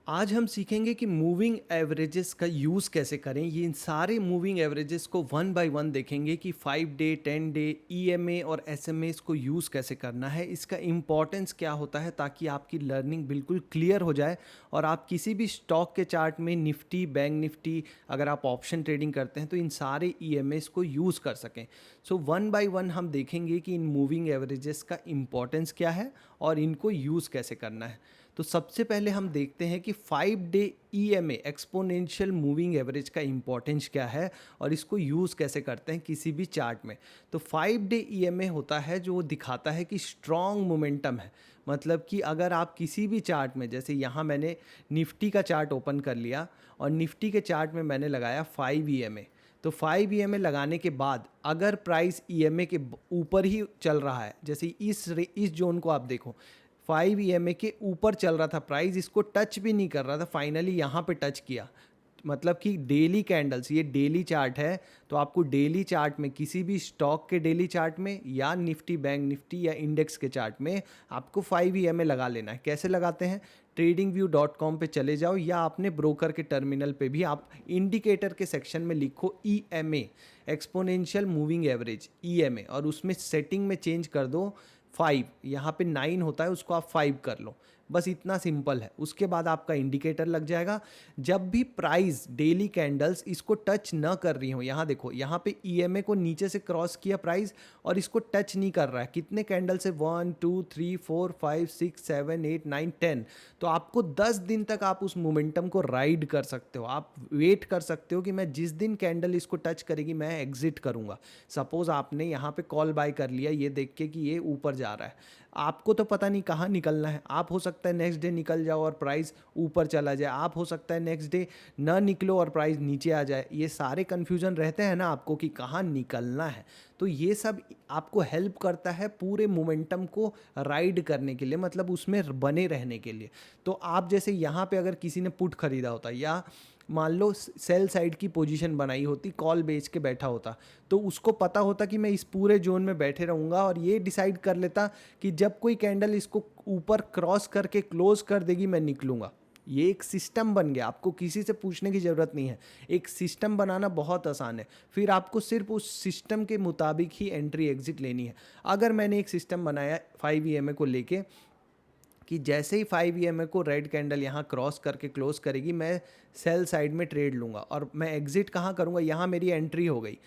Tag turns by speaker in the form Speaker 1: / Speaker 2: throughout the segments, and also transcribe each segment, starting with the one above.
Speaker 1: आज हम सीखेंगे कि मूविंग एवरेजेस का यूज़ कैसे करें। ये इन सारे मूविंग एवरेजेस को वन बाय वन देखेंगे कि 5 डे 10 डे ईएमए और एसएमए को यूज़ कैसे करना है, इसका इम्पॉर्टेंस क्या होता है, ताकि आपकी लर्निंग बिल्कुल क्लियर हो जाए और आप किसी भी स्टॉक के चार्ट में निफ्टी, बैंक निफ्टी, अगर आप ऑप्शन ट्रेडिंग करते हैं तो इन सारे ईएमएस को यूज़ कर सकें। सो वन बाय वन हम देखेंगे कि इन मूविंग एवरेजेस का इम्पॉर्टेंस क्या है और इनको यूज़ कैसे करना है। तो सबसे पहले हम देखते हैं कि 5 day EMA exponential moving average का इंपॉर्टेंस क्या है और इसको यूज़ कैसे करते हैं किसी भी चार्ट में। तो 5 डे ईएमए होता है जो दिखाता है कि स्ट्रॉन्ग मोमेंटम है। मतलब कि अगर आप किसी भी चार्ट में, जैसे यहाँ मैंने निफ्टी का चार्ट ओपन कर लिया और निफ्टी के चार्ट में मैंने लगाया 5 ईएमए। तो 5 ईएमए लगाने के बाद अगर प्राइस ईएमए के ऊपर ही चल रहा है, जैसे इस जोन को आप देखो, 5 ईएमए के ऊपर चल रहा था प्राइस, इसको टच भी नहीं कर रहा था, फाइनली यहाँ पे टच किया। मतलब कि डेली कैंडल्स, ये डेली चार्ट है, तो आपको डेली चार्ट में किसी भी स्टॉक के डेली चार्ट में या निफ्टी, बैंक निफ्टी या इंडेक्स के चार्ट में आपको 5 ईएमए लगा लेना है। कैसे लगाते हैं? tradingview.com पे चले जाओ या अपने ब्रोकर के टर्मिनल पे भी आप इंडिकेटर के सेक्शन में लिखो EMA, exponential moving average EMA, और उसमें सेटिंग में चेंज कर दो 5। यहाँ पे 9 होता है, उसको आप 5 कर लो। बस इतना सिंपल है। उसके बाद आपका इंडिकेटर लग जाएगा। जब भी प्राइस डेली कैंडल्स इसको टच न कर रही हो, यहाँ देखो, यहाँ पे ईएमए को नीचे से क्रॉस किया प्राइस और इसको टच नहीं कर रहा है। कितने कैंडल से? 1 2 3 4 5 6 7 8 9 10। तो आपको 10 दिन तक आप उस मोमेंटम को राइड कर सकते हो। आप वेट कर सकते हो कि मैं जिस दिन कैंडल इसको टच करेगी मैं एग्जिट करूंगा। सपोज आपने यहाँ पे कॉल बाय कर लिया ये देख के कि ये ऊपर जा रहा है, आपको तो पता नहीं कहाँ निकलना है। आप हो सकता है नेक्स्ट डे निकल जाओ और प्राइस ऊपर चला जाए, आप हो सकता है नेक्स्ट डे न निकलो और प्राइस नीचे आ जाए। ये सारे कन्फ्यूजन रहते हैं ना आपको कि कहाँ निकलना है। तो ये सब आपको हेल्प करता है पूरे मोमेंटम को राइड करने के लिए, मतलब उसमें बने रहने के लिए। तो आप जैसे यहाँ पे अगर किसी ने पुट खरीदा होता या मान लो सेल साइड की पोजीशन बनाई होती, कॉल बेच के बैठा होता, तो उसको पता होता कि मैं इस पूरे जोन में बैठे रहूँगा और ये डिसाइड कर लेता कि जब कोई कैंडल इसको ऊपर क्रॉस करके क्लोज कर देगी मैं निकलूँगा। ये एक सिस्टम बन गया, आपको किसी से पूछने की ज़रूरत नहीं है। एक सिस्टम बनाना बहुत आसान है, फिर आपको सिर्फ उस सिस्टम के मुताबिक ही एंट्री एग्जिट लेनी है। अगर मैंने एक सिस्टम बनाया 5 ईएमए को लेके कि जैसे ही 5 ईएमए को रेड कैंडल यहाँ क्रॉस करके क्लोज करेगी मैं सेल साइड में ट्रेड लूँगा और मैं एग्जिट कहाँ करूँगा? यहाँ मेरी एंट्री हो गई,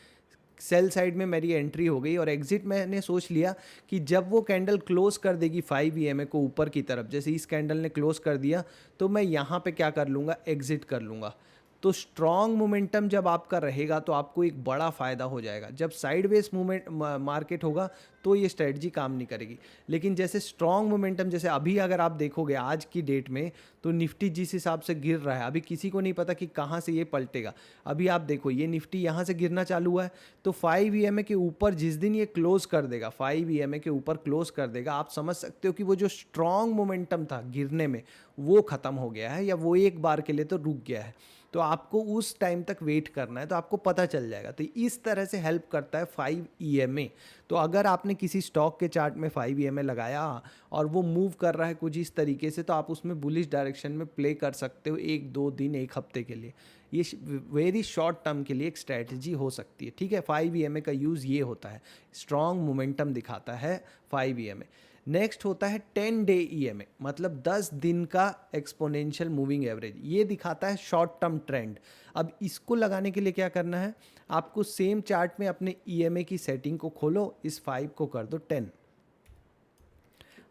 Speaker 1: सेल साइड में मेरी एंट्री हो गई, और एग्जिट मैंने सोच लिया कि जब वो कैंडल क्लोज कर देगी 5 ईएमए को ऊपर की तरफ, जैसे इस कैंडल ने क्लोज कर दिया, तो मैं यहाँ पे क्या कर लूँगा? एग्जिट कर लूँगा। तो स्ट्रॉन्ग मोमेंटम जब आपका रहेगा तो आपको एक बड़ा फ़ायदा हो जाएगा। जब साइडवेज मूवमेंट मार्केट होगा तो ये स्ट्रेटजी काम नहीं करेगी। लेकिन जैसे स्ट्रॉन्ग मोमेंटम, जैसे अभी अगर आप देखोगे आज की डेट में, तो निफ्टी जिस हिसाब से गिर रहा है, अभी किसी को नहीं पता कि कहाँ से ये पलटेगा। अभी आप देखो ये निफ्टी यहाँ से गिरना चालू हुआ है, तो 5 ईएमए के ऊपर जिस दिन ये क्लोज कर देगा, 5 ईएमए के ऊपर क्लोज कर देगा, आप समझ सकते हो कि वो जो स्ट्रॉन्ग मोमेंटम था गिरने में वो ख़त्म हो गया है, या वो एक बार के लिए तो रुक गया है। तो आपको उस टाइम तक वेट करना है, तो आपको पता चल जाएगा। तो इस तरह से हेल्प करता है 5 ईएमए। तो अगर आपने किसी स्टॉक के चार्ट में 5 ईएमए लगाया और वो मूव कर रहा है कुछ इस तरीके से, तो आप उसमें बुलिश डायरेक्शन में प्ले कर सकते हो 1 2 दिन, एक हफ्ते के लिए। ये वेरी शॉर्ट टर्म के लिए एक स्ट्रैटेजी हो सकती है। ठीक है, 5 ईएमए का यूज़ ये होता है, स्ट्रॉन्ग मोमेंटम दिखाता है 5 ईएमए। नेक्स्ट होता है 10 डे ईएमए, मतलब 10 दिन का एक्सपोनेंशियल मूविंग एवरेज। ये दिखाता है शॉर्ट टर्म ट्रेंड। अब इसको लगाने के लिए क्या करना है? आपको सेम चार्ट में अपने ईएमए की सेटिंग को खोलो, इस 5 को कर दो 10।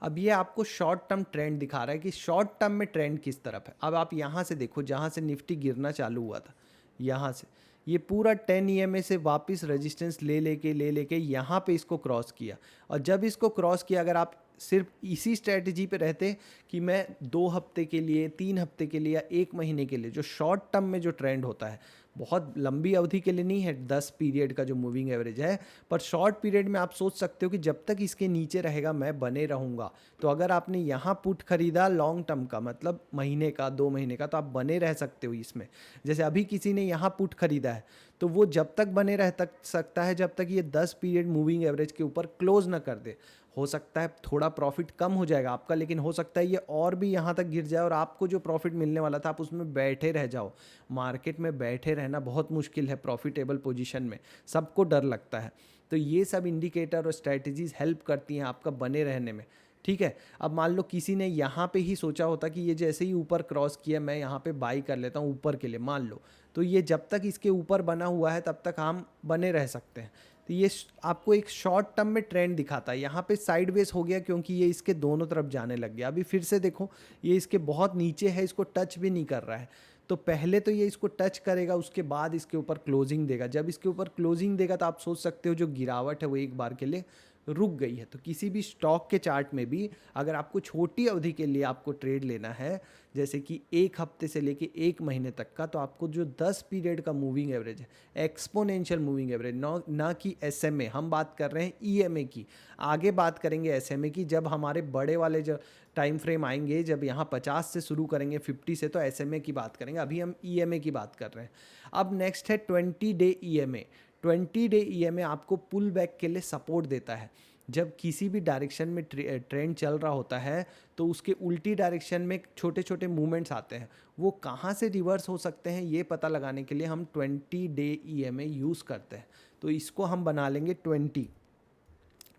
Speaker 1: अब ये आपको शॉर्ट टर्म ट्रेंड दिखा रहा है कि शॉर्ट टर्म में ट्रेंड किस तरफ है। अब आप यहाँ से देखो, जहाँ से निफ्टी गिरना चालू हुआ था, यहाँ से ये पूरा 10 ईएमए से वापस रेजिस्टेंस ले लेके यहाँ पे इसको क्रॉस किया। और जब इसको क्रॉस किया, अगर आप सिर्फ इसी स्ट्रेटजी पे रहते कि मैं 2 हफ्ते के लिए, 3 हफ्ते के लिए या 1 महीने के लिए, जो शॉर्ट टर्म में जो ट्रेंड होता है, बहुत लंबी अवधि के लिए नहीं है, 10 पीरियड का जो मूविंग एवरेज है, पर शॉर्ट पीरियड में आप सोच सकते हो कि जब तक इसके नीचे रहेगा मैं बने रहूँगा। तो अगर आपने यहाँ पुट खरीदा लॉन्ग टर्म का, मतलब महीने का, 2 महीने का, तो आप बने रह सकते हो इसमें। जैसे अभी किसी ने यहाँ पुट खरीदा है, तो वो जब तक बने रह सकता है जब तक ये 10 पीरियड मूविंग एवरेज के ऊपर क्लोज ना कर दे। हो सकता है थोड़ा प्रॉफिट कम हो जाएगा आपका, लेकिन हो सकता है ये और भी यहाँ तक गिर जाए और आपको जो प्रॉफिट मिलने वाला था आप उसमें बैठे रह जाओ। मार्केट में बैठे रहना बहुत मुश्किल है प्रॉफिटेबल पोजीशन में, सबको डर लगता है। तो ये सब इंडिकेटर और स्ट्रैटेजीज हेल्प करती हैं आपका बने रहने में। ठीक है, अब मान लो किसी ने यहाँ पे ही सोचा होता कि ये जैसे ही ऊपर क्रॉस किया मैं यहाँ पे बाई कर लेता हूँ ऊपर के लिए, मान लो, तो ये जब तक इसके ऊपर बना हुआ है तब तक हम बने रह सकते हैं। तो ये आपको एक शॉर्ट टर्म में ट्रेंड दिखाता है। यहाँ पे साइडवेज हो गया क्योंकि ये इसके दोनों तरफ जाने लग गया। अभी फिर से देखो ये इसके बहुत नीचे है, इसको टच भी नहीं कर रहा है। तो पहले तो ये इसको टच करेगा, उसके बाद इसके ऊपर क्लोजिंग देगा। जब इसके ऊपर क्लोजिंग देगा तो आप सोच सकते हो जो गिरावट है वो एक बार के लिए रुक गई है। तो किसी भी स्टॉक के चार्ट में भी अगर आपको छोटी अवधि के लिए आपको ट्रेड लेना है, जैसे कि एक हफ्ते से लेके एक महीने तक का, तो आपको जो 10 पीरियड का मूविंग एवरेज है, एक्सपोनेंशियल मूविंग एवरेज, ना कि एसएमए, हम बात कर रहे हैं ईएमए की। आगे बात करेंगे एसएमए की जब हमारे बड़े वाले जो टाइम फ्रेम आएंगे, जब यहाँ 50 से शुरू करेंगे 50 से, तो एसएमए की बात करेंगे। अभी हम ईएमए की बात कर रहे हैं। अब नेक्स्ट है 20 डे ईएमए। 20 डे ईएमए आपको पुल बैक के लिए सपोर्ट देता है। जब किसी भी डायरेक्शन में ट्रेंड चल रहा होता है तो उसके उल्टी डायरेक्शन में छोटे छोटे मूवमेंट्स आते हैं, वो कहाँ से रिवर्स हो सकते हैं ये पता लगाने के लिए हम 20 डे ईएमए यूज़ करते हैं। तो इसको हम बना लेंगे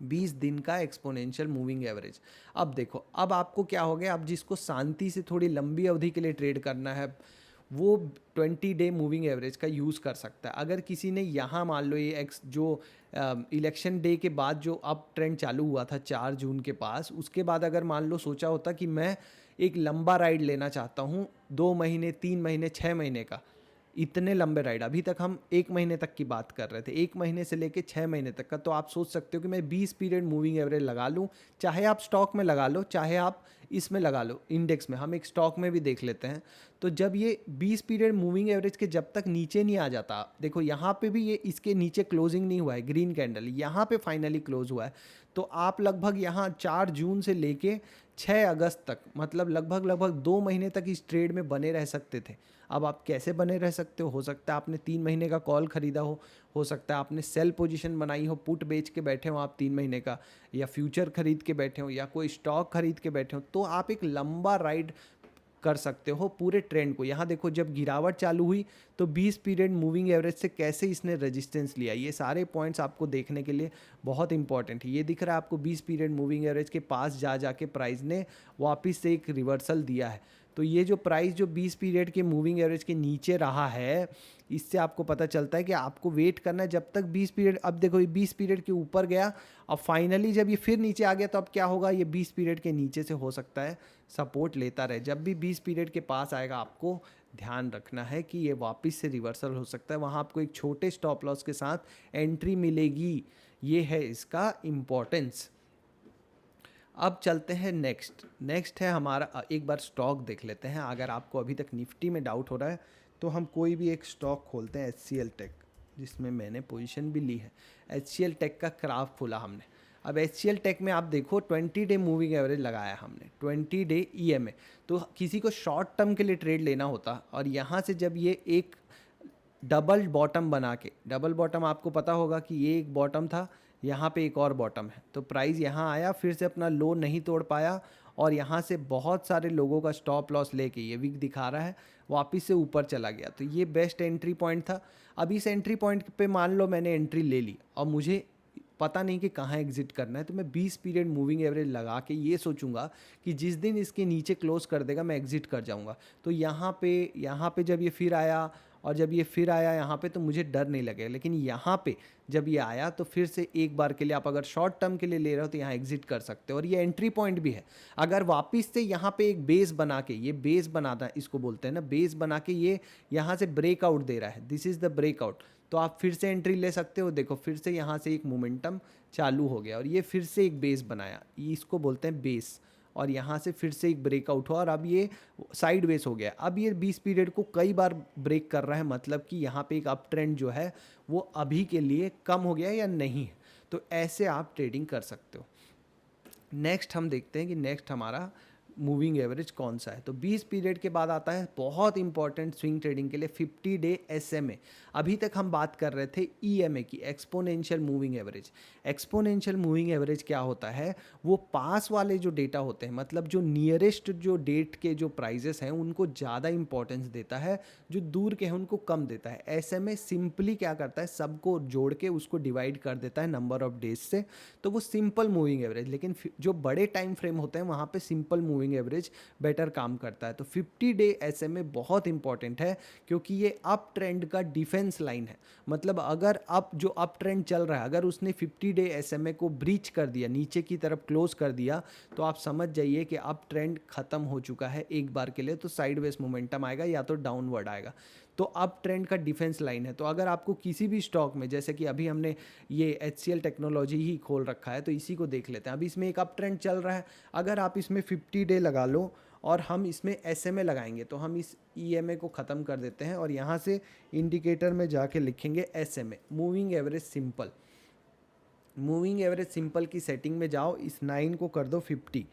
Speaker 1: 20 दिन का एक्सपोनेंशियल मूविंग एवरेज। अब देखो, अब आपको क्या हो गया, अब जिसको शांति से थोड़ी लंबी अवधि के लिए ट्रेड करना है वो 20 डे मूविंग एवरेज का यूज़ कर सकता है। अगर किसी ने यहाँ मान लो ये एक्स जो इलेक्शन डे के बाद जो अप ट्रेंड चालू हुआ था 4 जून के पास, उसके बाद अगर मान लो सोचा होता कि मैं एक लंबा राइड लेना चाहता हूँ 2 महीने 3 महीने 6 महीने का, इतने लंबे राइड, अभी तक हम 1 महीने तक की बात कर रहे थे, 1 महीने से लेके 6 महीने तक का, तो आप सोच सकते हो कि मैं 20 पीरियड मूविंग एवरेज लगा लूँ। चाहे आप स्टॉक में लगा लो, चाहे आप इसमें लगा लो इंडेक्स में, हम एक स्टॉक में भी देख लेते हैं। तो जब ये 20 पीरियड मूविंग एवरेज के जब तक नीचे नहीं आ जाता, देखो यहाँ पे भी ये इसके नीचे क्लोजिंग नहीं हुआ है, ग्रीन कैंडल यहाँ पे फाइनली क्लोज हुआ है, तो आप लगभग यहाँ 4 जून से लेके 6 अगस्त तक, मतलब लगभग 2 महीने तक इस ट्रेड में बने रह सकते थे। अब आप कैसे बने रह सकते हो सकता है आपने 3 महीने का कॉल खरीदा हो सकता है आपने सेल पोजीशन बनाई हो, पुट बेच के बैठे हो आप 3 महीने का, या फ्यूचर खरीद के बैठे हो, या कोई स्टॉक खरीद के बैठे हो, तो आप एक लंबा राइड कर सकते हो पूरे ट्रेंड को। यहाँ देखो जब गिरावट चालू हुई तो 20 पीरियड मूविंग एवरेज से कैसे इसने रेजिस्टेंस लिया, ये सारे पॉइंट्स आपको देखने के लिए बहुत इंपॉर्टेंट है। ये दिख रहा है आपको 20 पीरियड मूविंग एवरेज के पास जा जाके प्राइस ने वापस से एक रिवर्सल दिया है। तो ये जो प्राइस जो 20 पीरियड के मूविंग एवरेज के नीचे रहा है, इससे आपको पता चलता है कि आपको वेट करना है जब तक 20 पीरियड, अब देखो ये 20 पीरियड के ऊपर गया, अब फाइनली जब ये फिर नीचे आ गया तो अब क्या होगा, ये 20 पीरियड के नीचे से हो सकता है सपोर्ट लेता रहे। जब भी 20 पीरियड के पास आएगा आपको ध्यान रखना है कि ये वापस से रिवर्सल हो सकता है, वहाँ आपको एक छोटे स्टॉप लॉस के साथ एंट्री मिलेगी। ये है इसका इम्पोर्टेंस। अब चलते हैं नेक्स्ट है हमारा, एक बार स्टॉक देख लेते हैं। अगर आपको अभी तक निफ्टी में डाउट हो रहा है तो हम कोई भी एक स्टॉक खोलते हैं, HCL टेक, जिसमें मैंने पोजीशन भी ली है। HCL टेक का क्राफ खोला हमने। अब HCL टेक में आप देखो 20 डे मूविंग एवरेज लगाया हमने, 20 डे EMA। तो किसी को शॉर्ट टर्म के लिए ट्रेड लेना होता और यहाँ से जब ये एक डबल बॉटम बना के, डबल बॉटम आपको पता होगा कि ये एक बॉटम था, यहाँ पे एक और बॉटम है, तो प्राइस यहाँ आया, फिर से अपना लो नहीं तोड़ पाया और यहाँ से बहुत सारे लोगों का स्टॉप लॉस लेके, ये वीक दिखा रहा है, वापस से ऊपर चला गया। तो ये बेस्ट एंट्री पॉइंट था। अब इस एंट्री पॉइंट पे मान लो मैंने एंट्री ले ली और मुझे पता नहीं कि कहाँ एग्जिट करना है, तो मैं 20 पीरियड मूविंग एवरेज लगा के ये सोचूंगा कि जिस दिन इसके नीचे क्लोज कर देगा मैं एग्जिट कर जाऊंगा। तो यहाँ पे जब ये फिर आया और जब ये फिर आया यहाँ पे, तो मुझे डर नहीं लगेगा। लेकिन यहाँ पे जब ये आया तो फिर से एक बार के लिए आप अगर शॉर्ट टर्म के लिए ले रहे हो तो यहाँ एग्जिट कर सकते हो और ये एंट्री पॉइंट भी है। अगर वापस से यहाँ पे एक बेस बना के, ये बेस बनाना इसको बोलते हैं ना, बेस बना के ये यहाँ से ब्रेकआउट दे रहा है, दिस इज़ द ब्रेकआउट, तो आप फिर से एंट्री ले सकते हो। देखो फिर से यहाँ से एक मोमेंटम चालू हो गया और ये फिर से एक बेस बनाया, इसको बोलते हैं बेस, और यहाँ से फिर से एक ब्रेकआउट हुआ और अब ये साइड वेज हो गया। अब ये 20 पीरियड को कई बार ब्रेक कर रहा है, मतलब कि यहाँ पे एक अप ट्रेंड जो है वो अभी के लिए कम हो गया है या नहीं है। तो ऐसे आप ट्रेडिंग कर सकते हो। नेक्स्ट हम देखते हैं कि नेक्स्ट हमारा मूविंग एवरेज कौन सा है। तो 20 पीरियड के बाद आता है बहुत इंपॉर्टेंट स्विंग ट्रेडिंग के लिए 50 डे एसएमए। अभी तक हम बात कर रहे थे ईएमए की, exponential moving average. Exponential moving average क्या होता है, वो पास वाले जो डेटा होते हैं, मतलब जो नियरेस्ट जो डेट के जो प्राइजेस हैं उनको ज़्यादा इंपॉर्टेंस देता है, जो दूर के हैं उनको कम देता है। एसएमए सिंपली क्या करता है, सबको जोड़ के उसको डिवाइड कर देता है नंबर ऑफ डेज से, तो वो सिंपल मूविंग एवरेज। लेकिन जो बड़े टाइम फ्रेम होते हैं वहाँ पे सिंपल मूविंग एवरेज बेटर काम करता है। तो 50 डे एसएमए बहुत इंपॉर्टेंट है, क्योंकि ये अप ट्रेंड का डिफेंस लाइन है। मतलब अगर अब जो अप ट्रेंड चल रहा है, अगर उसने 50 डे एसएमए को ब्रीच कर दिया, नीचे की तरफ क्लोज कर दिया, तो आप समझ जाइए कि अप ट्रेंड खत्म हो चुका है एक बार के लिए। तो साइडवेज मोमेंटम आएगा या तो डाउनवर्ड आएगा। तो अप ट्रेंड का डिफेंस लाइन है। तो अगर आपको किसी भी स्टॉक में, जैसे कि अभी हमने ये HCL टेक्नोलॉजी ही खोल रखा है, तो इसी को देख लेते हैं। अभी इसमें एक अप ट्रेंड चल रहा है, अगर आप इसमें 50 डे लगा लो और हम इसमें एसएमए लगाएंगे, तो हम इस ईएमए को ख़त्म कर देते हैं और यहाँ से इंडिकेटर में जाके लिखेंगे SMA, moving average simple. Moving average simple की सेटिंग में जाओ, इस 9 को कर दो 50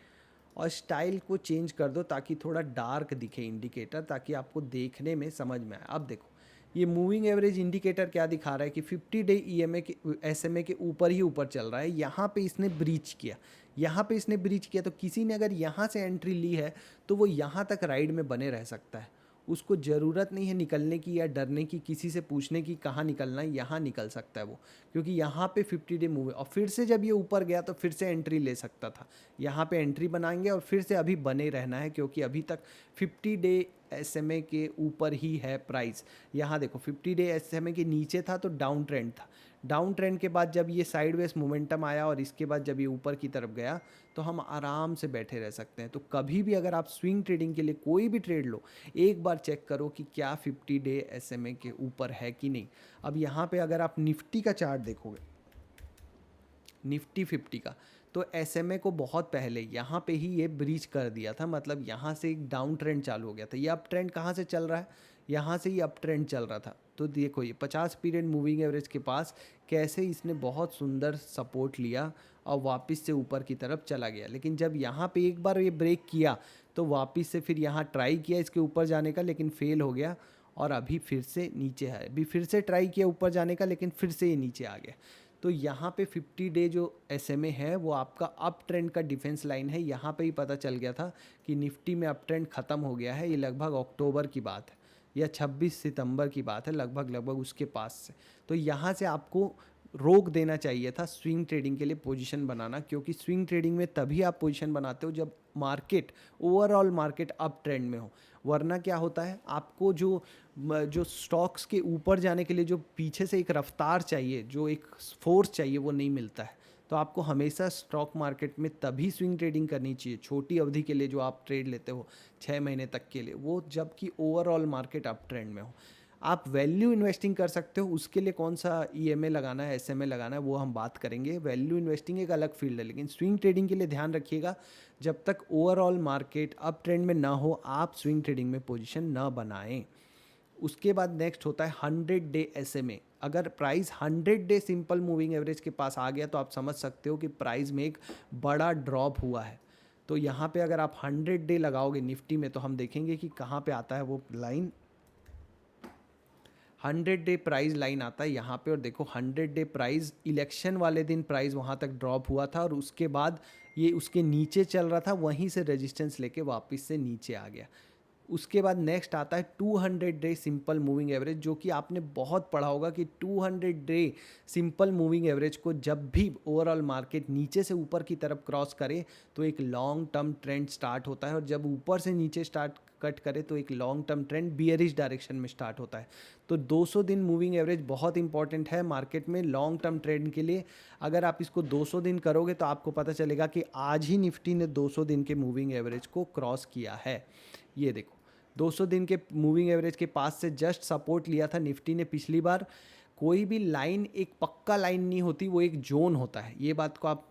Speaker 1: और स्टाइल को चेंज कर दो ताकि थोड़ा डार्क दिखे इंडिकेटर, ताकि आपको देखने में समझ में आए। अब देखो ये मूविंग एवरेज इंडिकेटर क्या दिखा रहा है कि 50 डे ईएमए के एसएमए के ऊपर ही ऊपर चल रहा है। यहाँ पे इसने ब्रीच किया, यहाँ पे इसने ब्रीच किया, तो किसी ने अगर यहाँ से एंट्री ली है तो वो यहाँ तक राइड में बने रह सकता है। उसको ज़रूरत नहीं है निकलने की या डरने की, किसी से पूछने की कहाँ निकलना है, यहाँ निकल सकता है वो, क्योंकि यहाँ पे 50 डे मूव है। और फिर से जब ये ऊपर गया तो फिर से एंट्री ले सकता था, यहाँ पे एंट्री बनाएंगे और फिर से अभी बने रहना है, क्योंकि अभी तक 50 डे एसएमए के ऊपर ही है प्राइस। यहाँ देखो 50 डे एसएमए के नीचे था तो डाउन ट्रेंड था, डाउन ट्रेंड के बाद जब ये साइडवेज मोमेंटम आया और इसके बाद जब ये ऊपर की तरफ गया, तो हम आराम से बैठे रह सकते हैं। तो कभी भी अगर आप स्विंग ट्रेडिंग के लिए कोई भी ट्रेड लो, एक बार चेक करो कि क्या 50 डे एसएमए के ऊपर है कि नहीं। अब यहाँ पे अगर आप निफ्टी का चार्ट देखोगे, निफ्टी 50 का, तो एसएमए को बहुत पहले यहाँ पे ही ये ब्रीच कर दिया था, मतलब यहाँ से एक डाउन ट्रेंड चालू हो गया था। ये अप ट्रेंड कहाँ से चल रहा है, यहाँ से ही अप ट्रेंड चल रहा था। तो देखो ये 50 पीरियड मूविंग एवरेज के पास कैसे इसने बहुत सुंदर सपोर्ट लिया और वापस से ऊपर की तरफ चला गया। लेकिन जब यहाँ पे एक बार ये ब्रेक किया तो वापस से फिर यहाँ ट्राई किया इसके ऊपर जाने का, लेकिन फेल हो गया और अभी फिर से नीचे है। अभी फिर से ट्राई किया ऊपर जाने का, लेकिन फिर से ये नीचे आ गया। तो यहाँ पे 50 डे जो एसएमए है वो आपका अप ट्रेंड का डिफेंस लाइन है। यहाँ पे ही पता चल गया था कि निफ्टी में अप ट्रेंड ख़त्म हो गया है। ये लगभग अक्टूबर की बात है या 26 सितंबर की बात है, लगभग उसके पास से। तो यहाँ से आपको रोक देना चाहिए था स्विंग ट्रेडिंग के लिए पोजीशन बनाना, क्योंकि स्विंग ट्रेडिंग में तभी आप पोजीशन बनाते हो जब market, overall market up trend में हो। वरना क्या होता है, आपको जो स्टॉक्स के ऊपर जाने के लिए जो पीछे से एक रफ्तार चाहिए, जो एक फोर्स चाहिए, वो नहीं मिलता है। तो आपको हमेशा स्टॉक मार्केट में तभी स्विंग ट्रेडिंग करनी चाहिए, छोटी अवधि के लिए जो आप ट्रेड लेते हो 6 महीने तक के लिए, वो जबकि ओवरऑल मार्केट अप ट्रेंड में हो। आप वैल्यू इन्वेस्टिंग कर सकते हो, उसके लिए कौन सा ईएमए लगाना है, एसएमए लगाना है, वो हम बात करेंगे। वैल्यू इन्वेस्टिंग एक अलग फील्ड है, लेकिन स्विंग ट्रेडिंग के लिए ध्यान रखिएगा, जब तक ओवरऑल मार्केट अप ट्रेंड में ना हो आप स्विंग ट्रेडिंग में पोजीशन ना बनाएं। उसके बाद नेक्स्ट होता है 100 डे एसएमए। अगर price 100 day simple moving average के पास आ गया तो आप समझ सकते हो कि प्राइस में एक बड़ा ड्रॉप हुआ है। तो यहाँ पे अगर आप 100 डे लगाओगे निफ्टी में, तो हम देखेंगे कि कहाँ पे आता है वो लाइन। 100 डे प्राइस लाइन आता है यहाँ पे, और देखो 100 डे प्राइस इलेक्शन वाले दिन प्राइस वहाँ तक ड्रॉप हुआ था और उसके बाद ये उसके नीचे चल रहा था, वहीं से रेजिस्टेंस लेके वापस से नीचे आ गया। उसके बाद नेक्स्ट आता है 200 डे सिंपल मूविंग एवरेज, जो कि आपने बहुत पढ़ा होगा कि 200 डे सिंपल मूविंग एवरेज को जब भी ओवरऑल मार्केट नीचे से ऊपर की तरफ क्रॉस करे तो एक लॉन्ग टर्म ट्रेंड स्टार्ट होता है, और जब ऊपर से नीचे स्टार्ट कट करे तो एक long term trend bearish direction में स्टार्ट होता है। तो 200 दिन मूविंग एवरेज बहुत इंपॉर्टेंट है मार्केट में लॉन्ग टर्म ट्रेंड के लिए। अगर आप इसको 200 दिन करोगे तो आपको पता चलेगा कि आज ही निफ्टी ने 200 दिन के मूविंग एवरेज को क्रॉस किया है। ये देखो 200 दिन के मूविंग एवरेज के पास से जस्ट सपोर्ट लिया था निफ्टी ने पिछली बार। कोई भी लाइन एक पक्का लाइन नहीं होती, वो एक जोन होता है। ये बात को आप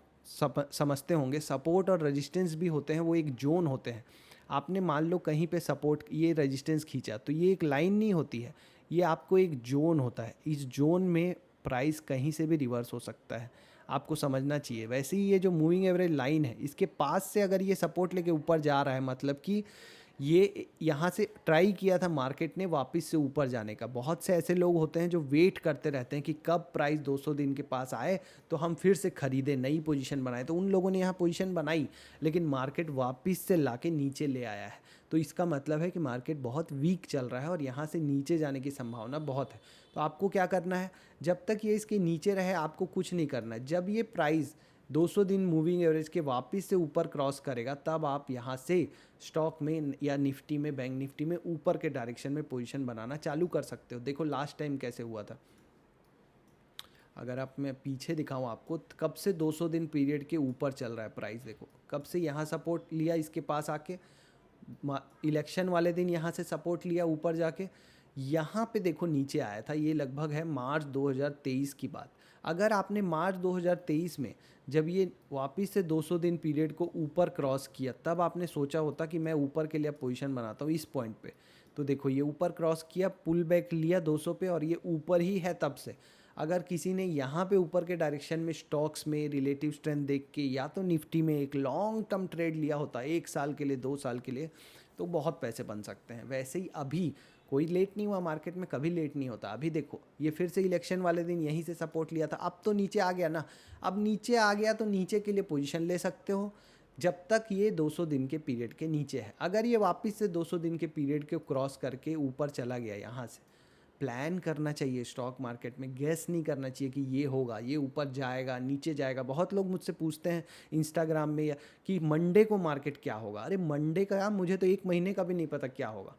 Speaker 1: समझते होंगे, सपोर्ट और रेजिस्टेंस भी होते हैं, वो एक जोन होते हैं। आपने मान लो कहीं पे सपोर्ट, ये रेजिस्टेंस खींचा, तो ये एक लाइन नहीं होती है, ये आपको एक जोन होता है। इस जोन में प्राइस कहीं से भी रिवर्स हो सकता है। आपको समझना चाहिए। वैसे ही ये जो मूविंग एवरेज लाइन है, इसके पास से अगर ये सपोर्ट लेके ऊपर जा रहा है, मतलब कि ये यहाँ से ट्राई किया था मार्केट ने वापस से ऊपर जाने का। बहुत से ऐसे लोग होते हैं जो वेट करते रहते हैं कि कब प्राइस 200 दिन के पास आए तो हम फिर से खरीदें, नई पोजीशन बनाए। तो उन लोगों ने यहाँ पोजीशन बनाई, लेकिन मार्केट वापस से लाके नीचे ले आया है। तो इसका मतलब है कि मार्केट बहुत वीक चल रहा है और यहाँ से नीचे जाने की संभावना बहुत है। तो आपको क्या करना है, जब तक ये इसके नीचे रहे आपको कुछ नहीं करना है। जब ये प्राइस 200 दिन मूविंग एवरेज के वापस से ऊपर क्रॉस करेगा, तब आप यहाँ से स्टॉक में या निफ्टी में, बैंक निफ्टी में ऊपर के डायरेक्शन में पोजीशन बनाना चालू कर सकते हो। देखो लास्ट टाइम कैसे हुआ था। अगर आप मैं पीछे दिखाऊं आपको, कब से 200 दिन पीरियड के ऊपर चल रहा है प्राइस। देखो कब से यहाँ सपोर्ट लिया इसके पास आके, इलेक्शन वाले दिन यहाँ से सपोर्ट लिया ऊपर जाके, यहाँ पे देखो नीचे आया था। ये लगभग है मार्च 2023 की बात। अगर आपने मार्च 2023 में जब ये वापस से 200 दिन पीरियड को ऊपर क्रॉस किया, तब आपने सोचा होता कि मैं ऊपर के लिए पोजीशन बनाता हूँ इस पॉइंट पे। तो देखो ये ऊपर क्रॉस किया, पुल बैक लिया 200 पे, और ये ऊपर ही है तब से। अगर किसी ने यहाँ पे ऊपर के डायरेक्शन में स्टॉक्स में रिलेटिव स्ट्रेंथ देख के या तो निफ्टी में एक लॉन्ग टर्म ट्रेड लिया होता, 1 साल के लिए, 2 साल के लिए, तो बहुत पैसे बन सकते हैं। वैसे ही अभी कोई लेट नहीं हुआ मार्केट में, कभी लेट नहीं होता। अभी देखो ये फिर से इलेक्शन वाले दिन यहीं से सपोर्ट लिया था, अब तो नीचे आ गया ना। अब नीचे आ गया तो नीचे के लिए पोजीशन ले सकते हो जब तक ये 200 दिन के पीरियड के नीचे है। अगर ये वापस से 200 दिन के पीरियड के क्रॉस करके ऊपर चला गया, यहाँ से प्लान करना चाहिए स्टॉक मार्केट में। गैस नहीं करना चाहिए कि ये होगा, ये ऊपर जाएगा, नीचे जाएगा। बहुत लोग मुझसे पूछते हैं इंस्टाग्राम में या कि मंडे को मार्केट क्या होगा। अरे मंडे का यार मुझे तो 1 महीने का भी नहीं पता क्या होगा।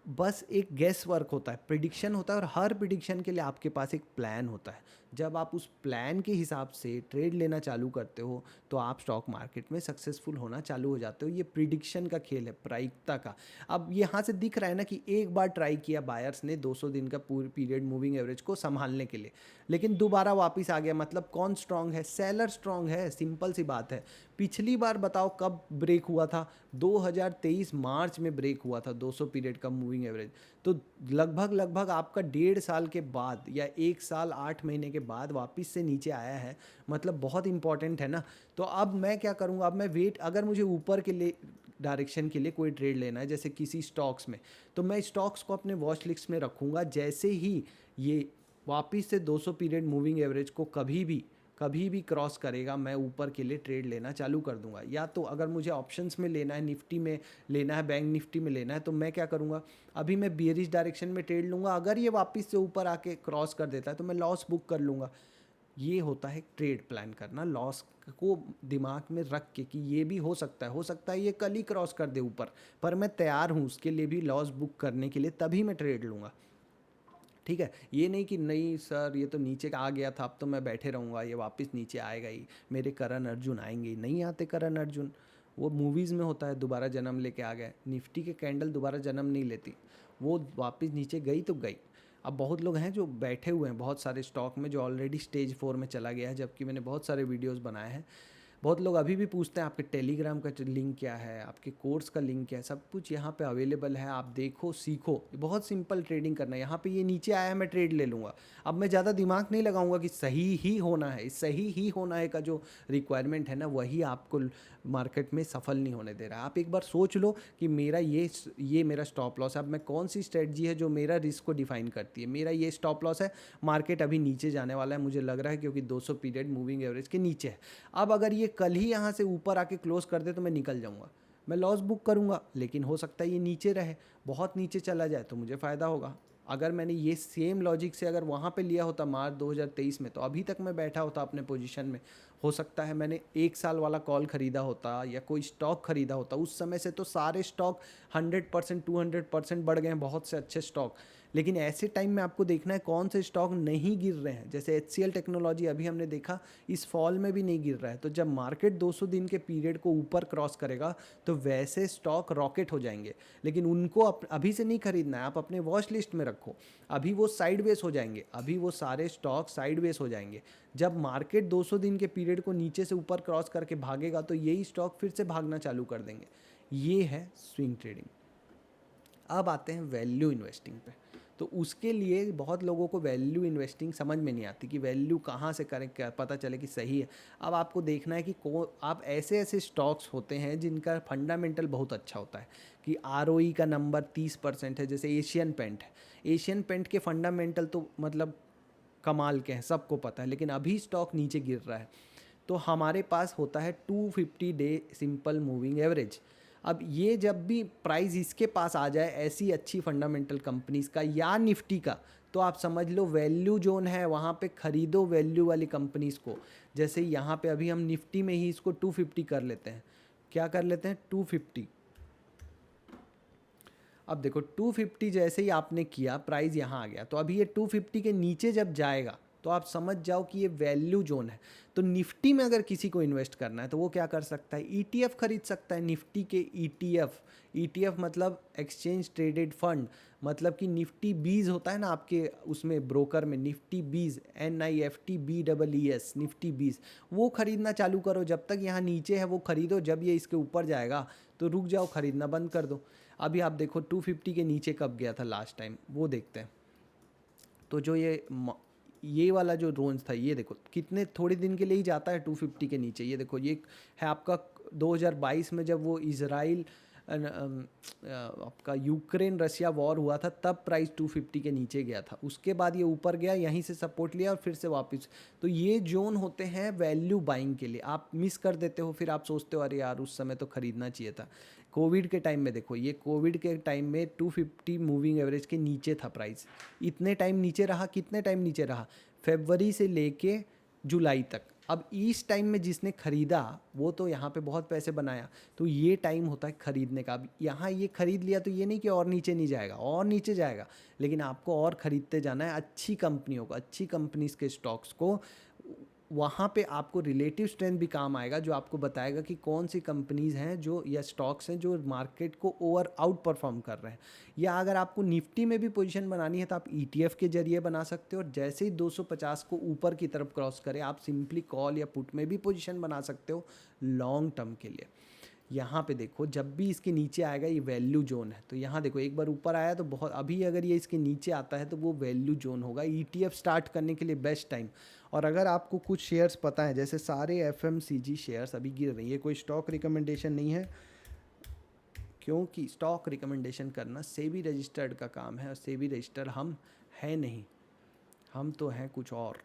Speaker 1: बस एक गेस वर्क होता है, प्रिडिक्शन होता है, और हर प्रिडिक्शन के लिए आपके पास एक प्लान होता है। जब आप उस प्लान के हिसाब से ट्रेड लेना चालू करते हो तो आप स्टॉक मार्केट में सक्सेसफुल होना चालू हो जाते हो। ये प्रिडिक्शन का खेल है, प्रायिकता का। अब यहाँ से दिख रहा है ना कि एक बार ट्राई किया बायर्स ने 200 दिन का पूरी पीरियड मूविंग एवरेज को संभालने के लिए, लेकिन दोबारा वापस आ गया। मतलब कौन स्ट्रांग है? सेलर स्ट्रांग है, सिंपल सी बात है। पिछली बार बताओ कब ब्रेक हुआ था? 2023 मार्च में ब्रेक हुआ था 200 पीरियड का मूविंग एवरेज। तो लगभग आपका 1.5 साल के बाद या 1 साल 8 महीने के बाद वापस से नीचे आया है, मतलब बहुत इंपॉर्टेंट है ना। तो अब मैं क्या करूँगा, अब मैं वेट, अगर मुझे ऊपर के लिए डायरेक्शन के लिए कोई ट्रेड लेना है जैसे किसी स्टॉक्स में, तो मैं स्टॉक्स को अपने वॉच लिस्ट में रखूँगा। जैसे ही ये वापस से 200 पीरियड मूविंग एवरेज को कभी भी क्रॉस करेगा, मैं ऊपर के लिए ट्रेड लेना चालू कर दूंगा। या तो अगर मुझे ऑप्शंस में लेना है, निफ्टी में लेना है, बैंक निफ्टी में लेना है, तो मैं क्या करूंगा, अभी मैं बियरिश डायरेक्शन में ट्रेड लूँगा। अगर ये वापस से ऊपर आके क्रॉस कर देता है तो मैं लॉस बुक कर लूँगा। ये होता है ट्रेड प्लान करना, लॉस को दिमाग में रख के कि ये भी हो सकता है ये कल ही क्रॉस कर दे ऊपर, पर मैं तैयार हूँ उसके लिए भी लॉस बुक करने के लिए, तभी मैं ट्रेड लूँगा। ठीक है, ये नहीं कि नहीं सर ये तो नीचे आ गया था, अब तो मैं बैठे रहूँगा, ये वापस नीचे आएगा ही, मेरे करण अर्जुन आएंगे ही। नहीं आते करण अर्जुन, वो मूवीज़ में होता है दोबारा जन्म लेके आ गए। निफ्टी के कैंडल दोबारा जन्म नहीं लेती, वो वापस नीचे गई तो गई। अब बहुत लोग हैं जो बैठे हुए हैं बहुत सारे स्टॉक में, जो ऑलरेडी स्टेज 4 में चला गया है, जबकि मैंने बहुत सारे वीडियोज़ बनाए हैं। बहुत लोग अभी भी पूछते हैं आपके टेलीग्राम का लिंक क्या है, आपके कोर्स का लिंक क्या है। सब कुछ यहाँ पे अवेलेबल है, आप देखो सीखो। बहुत सिंपल ट्रेडिंग करना है। यहाँ पे ये नीचे आया है, मैं ट्रेड ले लूँगा। अब मैं ज़्यादा दिमाग नहीं लगाऊंगा कि सही ही होना है, सही ही होना है का जो रिक्वायरमेंट है ना, वही आपको मार्केट में सफल नहीं होने दे रहा है। आप एक बार सोच लो कि मेरा ये मेरा स्टॉप लॉस है। अब मैं कौन सी स्ट्रेटजी है जो मेरा रिस्क को डिफाइन करती है? मेरा ये स्टॉप लॉस है, मार्केट अभी नीचे जाने वाला है मुझे लग रहा है, क्योंकि 200 पीरियड मूविंग एवरेज के नीचे है। अब अगर ये कल ही यहाँ से ऊपर आके क्लोज कर दे तो मैं निकल जाऊँगा, मैं लॉस बुक करूँगा। लेकिन हो सकता है ये नीचे रहे, बहुत नीचे चला जाए तो मुझे फ़ायदा होगा। अगर मैंने ये सेम लॉजिक से अगर वहाँ पे लिया होता मार्च 2023 में, तो अभी तक मैं बैठा होता अपने पोजीशन में। हो सकता है मैंने 1 साल वाला कॉल ख़रीदा होता या कोई स्टॉक ख़रीदा होता। उस समय से तो सारे स्टॉक 100% 200% बढ़ गए हैं, बहुत से अच्छे स्टॉक। लेकिन ऐसे टाइम में आपको देखना है कौन से स्टॉक नहीं गिर रहे हैं। जैसे HCL टेक्नोलॉजी अभी हमने देखा इस फॉल में भी नहीं गिर रहा है। तो जब मार्केट 200 दिन के पीरियड को ऊपर क्रॉस करेगा तो वैसे स्टॉक रॉकेट हो जाएंगे। लेकिन उनको अभी से नहीं खरीदना है, आप अपने वॉच लिस्ट में रखो। अभी वो साइडवेज हो जाएंगे, अभी वो सारे स्टॉक साइडवेज हो जाएंगे। जब मार्केट 200 दिन के पीरियड को नीचे से ऊपर क्रॉस करके भागेगा तो यही स्टॉक फिर से भागना चालू कर देंगे। ये है स्विंग ट्रेडिंग। अब आते हैं वैल्यू इन्वेस्टिंग पे। तो तो उसके लिए बहुत लोगों को वैल्यू इन्वेस्टिंग समझ में नहीं आती कि वैल्यू कहाँ से करें, क्या पता चले कि सही है। अब आपको देखना है कि आप ऐसे ऐसे स्टॉक्स होते हैं जिनका फंडामेंटल बहुत अच्छा होता है, कि आरओई का नंबर 30% है, जैसे एशियन पेंट है। एशियन पेंट के फंडामेंटल तो मतलब कमाल के हैं, सबको पता है, लेकिन अभी स्टॉक नीचे गिर रहा है। तो हमारे पास होता है 250 डे सिंपल मूविंग एवरेज। अब ये जब भी प्राइस इसके पास आ जाए ऐसी अच्छी फंडामेंटल कंपनीज का या निफ्टी का, तो आप समझ लो वैल्यू जोन है, वहाँ पे खरीदो वैल्यू वाली कंपनीज को। जैसे यहाँ पे अभी हम निफ्टी में ही इसको 250 कर लेते हैं। क्या कर लेते हैं? 250। अब देखो 250 जैसे ही आपने किया, प्राइस यहाँ आ गया, तो अभी ये 250 के नीचे जब जाएगा तो आप समझ जाओ कि ये वैल्यू जोन है। तो निफ्टी में अगर किसी को इन्वेस्ट करना है तो वो क्या कर सकता है? ईटीएफ खरीद सकता है, निफ्टी के ईटीएफ। ईटीएफ मतलब एक्सचेंज ट्रेडेड फंड, मतलब कि निफ्टी बीज होता है ना आपके उसमें ब्रोकर में, निफ्टी बीज, NIFTBEES, निफ्टी बीज, वो खरीदना चालू करो। जब तक यहाँ नीचे है वो खरीदो, जब ये इसके ऊपर जाएगा तो रुक जाओ, खरीदना बंद कर दो। अभी आप देखो 250 के नीचे कब गया था लास्ट टाइम, वो देखते हैं। तो जो ये वाला जो रेंज था, ये देखो कितने थोड़े दिन के लिए ही जाता है 250 के नीचे। ये देखो ये है आपका 2022 में, जब वो इजराइल आपका यूक्रेन रशिया वॉर हुआ था, तब प्राइस 250 के नीचे गया था। उसके बाद ये ऊपर गया, यहीं से सपोर्ट लिया और फिर से वापस। तो ये जोन होते हैं वैल्यू बाइंग के लिए। आप मिस कर देते हो, फिर आप सोचते हो अरे यार उस समय तो खरीदना चाहिए था। कोविड के टाइम में देखो, ये कोविड के टाइम में 250 मूविंग एवरेज के नीचे था प्राइस। इतने टाइम नीचे रहा, कितने टाइम नीचे रहा? फरवरी से लेके जुलाई तक। अब इस टाइम में जिसने खरीदा वो तो यहाँ पे बहुत पैसे बनाया। तो ये टाइम होता है खरीदने का। अब यहाँ ये खरीद लिया तो ये नहीं कि और नीचे नहीं जाएगा, और नीचे जाएगा, लेकिन आपको और खरीदते जाना है अच्छी कंपनियों को, अच्छी कंपनीज के स्टॉक्स को। वहाँ पे आपको रिलेटिव स्ट्रेंथ भी काम आएगा, जो आपको बताएगा कि कौन सी कंपनीज़ हैं जो, या स्टॉक्स हैं जो मार्केट को ओवर आउट परफॉर्म कर रहे हैं। या अगर आपको निफ्टी में भी पोजीशन बनानी है तो आप ईटीएफ के जरिए बना सकते हो, और जैसे ही 250 को ऊपर की तरफ क्रॉस करे आप सिंपली कॉल या पुट में भी पोजीशन बना सकते हो लॉन्ग टर्म के लिए। यहाँ पे देखो जब भी इसके नीचे आएगा, ये वैल्यू जोन है, तो यहाँ देखो एक बार ऊपर आया तो बहुत, अभी अगर ये इसके नीचे आता है तो वो वैल्यू जोन होगा। ईटीएफ स्टार्ट करने के लिए बेस्ट टाइम। और अगर आपको कुछ शेयर्स पता है, जैसे सारे एफएमसीजी शेयर्स अभी गिर रही है, कोई स्टॉक रिकमेंडेशन नहीं है, क्योंकि स्टॉक रिकमेंडेशन करना सेबी रजिस्टर्ड का काम है, और सेबी रजिस्टर्ड हम है नहीं, हम तो हैं कुछ और।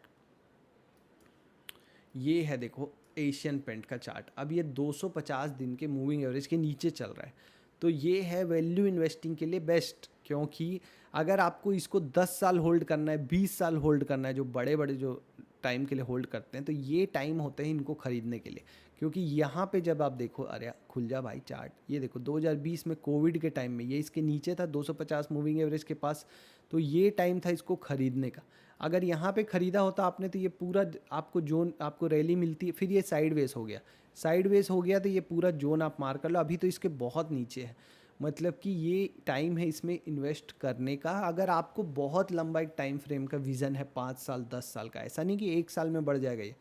Speaker 1: ये है देखो एशियन पेंट का चार्ट, अब ये 250 दिन के मूविंग एवरेज के नीचे चल रहा है। तो ये है वैल्यू इन्वेस्टिंग के लिए बेस्ट, क्योंकि अगर आपको इसको 10 साल होल्ड करना है, 20 साल होल्ड करना है, जो बड़े बड़े जो टाइम के लिए होल्ड करते हैं, तो ये टाइम होते हैं इनको खरीदने के लिए। क्योंकि यहाँ पे जब आप देखो, अरे खुल जा भाई चार्ट, ये देखो 2020 में कोविड के टाइम में ये इसके नीचे था 250 मूविंग एवरेज के पास, तो ये टाइम था इसको खरीदने का। अगर यहाँ पे ख़रीदा होता आपने तो ये पूरा आपको जोन, आपको रैली मिलती, फिर ये साइडवेज हो गया, साइडवेज हो गया तो ये पूरा जोन आप मार कर लो। अभी तो इसके बहुत नीचे है, मतलब कि ये टाइम है इसमें इन्वेस्ट करने का। अगर आपको बहुत लंबा एक टाइम फ्रेम का विज़न है, 5 साल 10 साल का, ऐसा नहीं कि 1 साल में बढ़ जाएगा ये।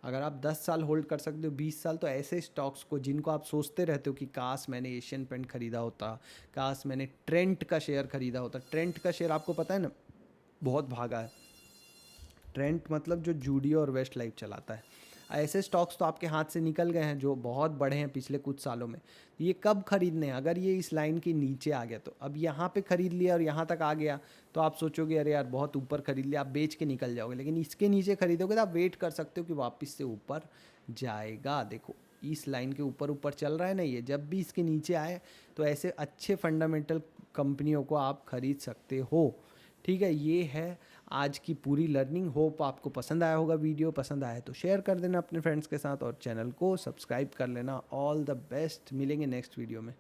Speaker 1: अगर आप 10 साल होल्ड कर सकते हो, 20 साल, तो ऐसे स्टॉक्स को जिनको आप सोचते रहते हो कि काश मैंने एशियन पेंट खरीदा होता, काश मैंने ट्रेंट का शेयर खरीदा होता। ट्रेंट का शेयर आपको पता है ना बहुत भागा है। ट्रेंट मतलब जो जूडियो और वेस्ट लाइफ चलाता है। ऐसे स्टॉक्स तो आपके हाथ से निकल गए हैं जो बहुत बड़े हैं पिछले कुछ सालों में। ये कब खरीदने हैं? अगर ये इस लाइन के नीचे आ गया तो। अब यहाँ पे खरीद लिया और यहाँ तक आ गया तो आप सोचोगे अरे यार बहुत ऊपर खरीद लिया, आप बेच के निकल जाओगे। लेकिन इसके नीचे खरीदोगे तो आप वेट कर सकते हो कि वापस से ऊपर जाएगा। देखो इस लाइन के ऊपर ऊपर चल रहा है ना ये, जब भी इसके नीचे आए तो ऐसे अच्छे फंडामेंटल कंपनियों को आप खरीद सकते हो। ठीक है, ये है आज की पूरी लर्निंग। होप आपको पसंद आया होगा। वीडियो पसंद आया तो शेयर कर देना अपने फ्रेंड्स के साथ और चैनल को सब्सक्राइब कर लेना। ऑल द बेस्ट, मिलेंगे नेक्स्ट वीडियो में।